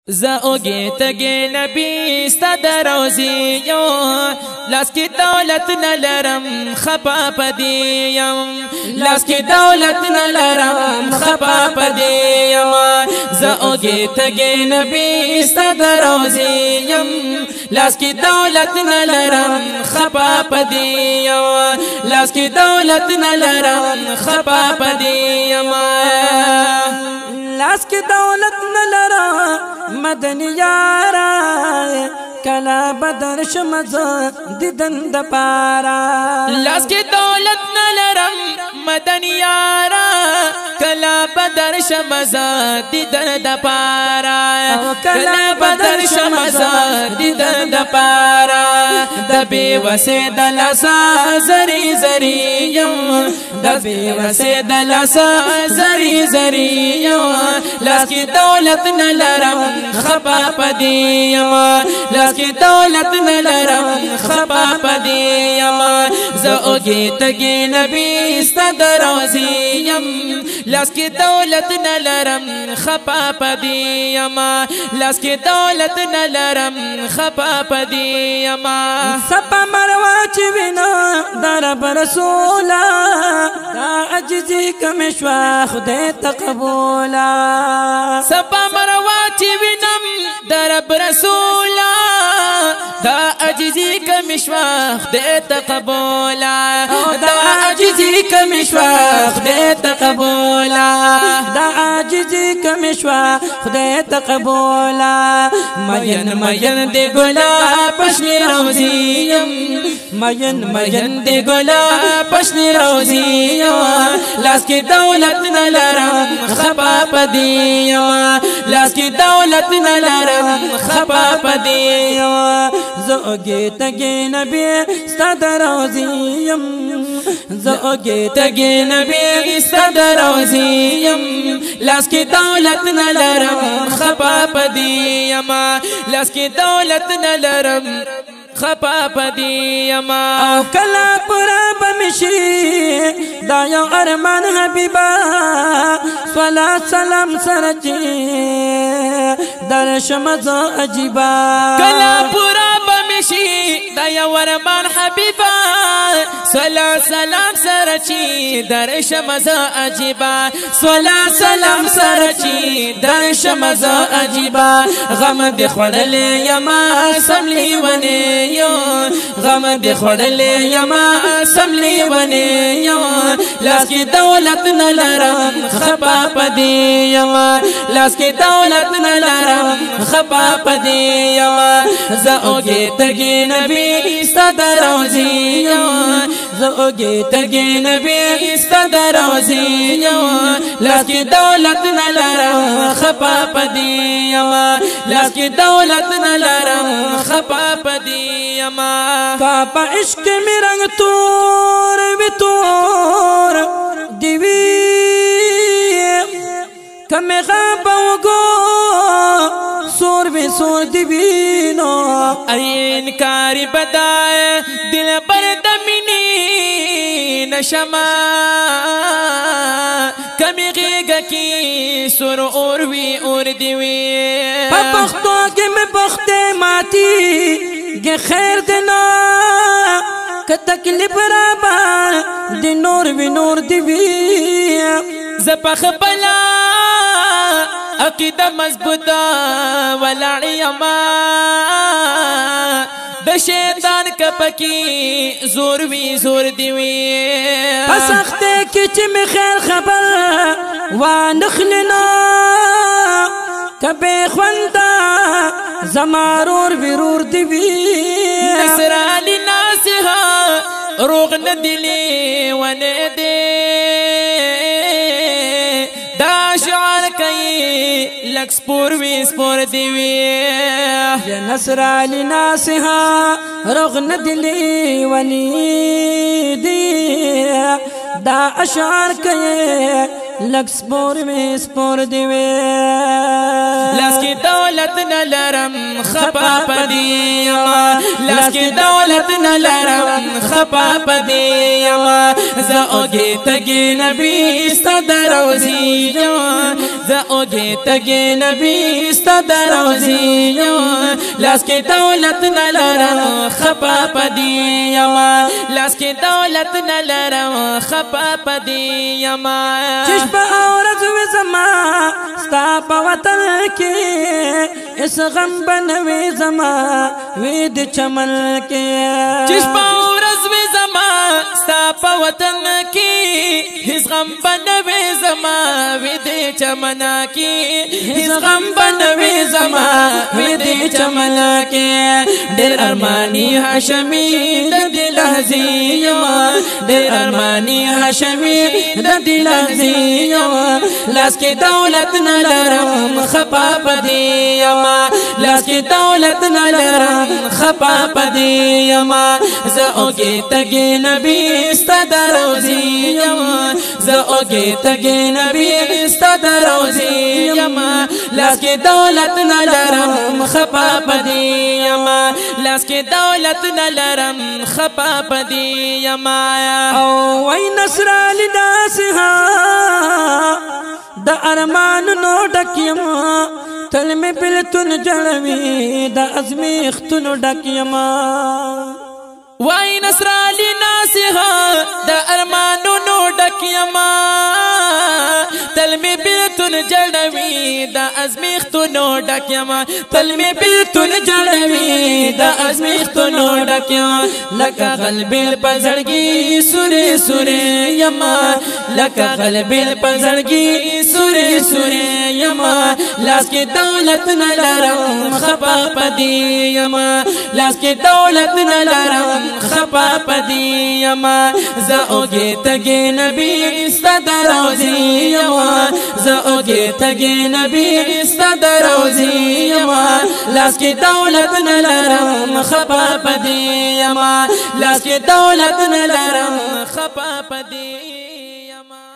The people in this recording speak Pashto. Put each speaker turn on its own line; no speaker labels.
زاوگی تگی نبی ستد روزی یو لاس کی دولت نلرم خپا پدیم لاس کی دولت نلرم خپا پدیم زاوگی تگی نبی ستد روزی یم لاس کی دولت نلرم خپا پدیم لاس کی دولت نلرم خپا پدیم
لاس کی دولت نلرا مدنی یارا کلا بدر شمز دیدن د پارا
لاس کی دولت نلرم مدنی یارا کلا بدر شمز دیدن د پارا کلا بدر شمز دیدن د پارا د بی وسه د لسا زری زری یم د بی وسه د لسا زری زری یم لاس کی دولت نلرم خپا پدیم لاس کی دولت نلرم خپا پدیم زاوگی تگی نبی ستد روزیم لاس کی دولت نلرم خپا پدیم لاس کی دولت نلرم خپا پدیم
سپا مروا چی وینا در برسولا دا عجزی کمشوا خدای تقبولا
سپا مروا چی وینم در برسولا دا عجزی کمشوا خدای تقبولا دا عجزی کمشوا خدای تقبولا
دا عجزی کمشوا خدای تقبولا
مین مین دی گلا پشنی روزیم مین دی گلا پشنی روزیم لاس کی دولت نلرم خپا پدیم لاس کی دولت نلرم خپا پدیم
زوگی تگی نبی ستد روزیم
زوگی تگی نبی ستد روزیم لاس کی دولت نلرم خپا پدیم لاس کی دولت نلرم خپا پدیم
او کلا پورا بمشي دا یو ارمان حبیبا صلاة سلام سرچی در شمزا عجیبا
کلا پورا بمشي دا یو ارمان حبیبا صلاة سلام سرچی در شمزا عجیبا صلاة سلام سرچی در شمزا عجیبا غم دی خوڑل یما سملی ونی غم دی خوڑل یما سملی ونی لاس کی دولت نلرم خپا پدیم لاس کی دولت نلرم خپا پدیم زاوگی تگی نبی ستد روزیم زاوگی تگی نبی ستد روزیم لاس کی دولت نلرم خپا پدیم لاس کی دولت نلرم خپا پدیم
کا پا عشق می رنگ تور بھی تور دیوی کم غابو گو سور بھی سور دیوینو
انکاری بدائے دل پر دمینی نشما کمی غیگا کی سور اوروی اور دیوی
پا پختو گی میں پختے ماتی گی خیر دینا که تکلیف رابا دی نور وی نور دیوی
زپخ بلا عقید مضبوطا ولعیما د شیطان کپکی زور وی زور دیوی
پسختے کچ میں خیر خبر وانخلنا کبے خوندا زمارور بیرور دیوی
نصرالی ناسها روغ ندلی ونه دے دا شعر کئی لک سپور وی سپور دیوی
یا نصرالی ناسها روغ ندلی ونی دی دا اشعار کئی لک سپور می سپور دی وی
لاس کی دولت نہ لرم خپا پدی یما لاس کی دولت نہ لرم خپا پدی یما ز اوگی تگی نبی استدروزی یما ز اوگی تگی نبی استدروزی یما لاس کی دولت نہ لرم خپا پدی یما لاس کی دولت نہ لرم خپا پدی یما
چشم عورت و زما ستا په وطن کې اس غم بنوي زما وید چمن کې
چشم عورت و زما ستا په وطن کې هیڅ غم بنوي زما وید چمن کې هیڅ غم بنوي زما وید چمن کې ډېر ارمانی هاشمی د دل هزیما ډېر ارمانی هاشمی د دل هزیما لاس کې دولت نه لرم خپا پدی یما لاس کې دولت نه لرم خپا پدی یما ز اوګه تګ نبی استدروزی یما ز اوګه تګ نبی استدروزی یما لاس کې دولت نه لرم خپا پدی یما لاس کې دولت نه لرم خپا پدی یما
او وای نصر لناسها د ارمان نو ډکیما تل می بلتون جړوي د ازمیختون ډکیما
وای نصر لناسها د ارمان نو ډکیما تل می بلتون جړوي د ازمیختون ډکیما تل می بلتون جړوي د ازمیختون ډکیما لکه قلبل پزړګي سوري سوري یما لکه قلبل پزړګي سوري سوري یما لاس کې دولت نه لرم خپا پدی یما لاس کې دولت نه لرم خپا پدی یما ز اوګه تګ نبی استدروزی یما ز اوګه تګ نبی استدروزی یما لاس کې دولت نه لرم خپا پدی یما لاس کې دولت نه لرم خپا پدی یما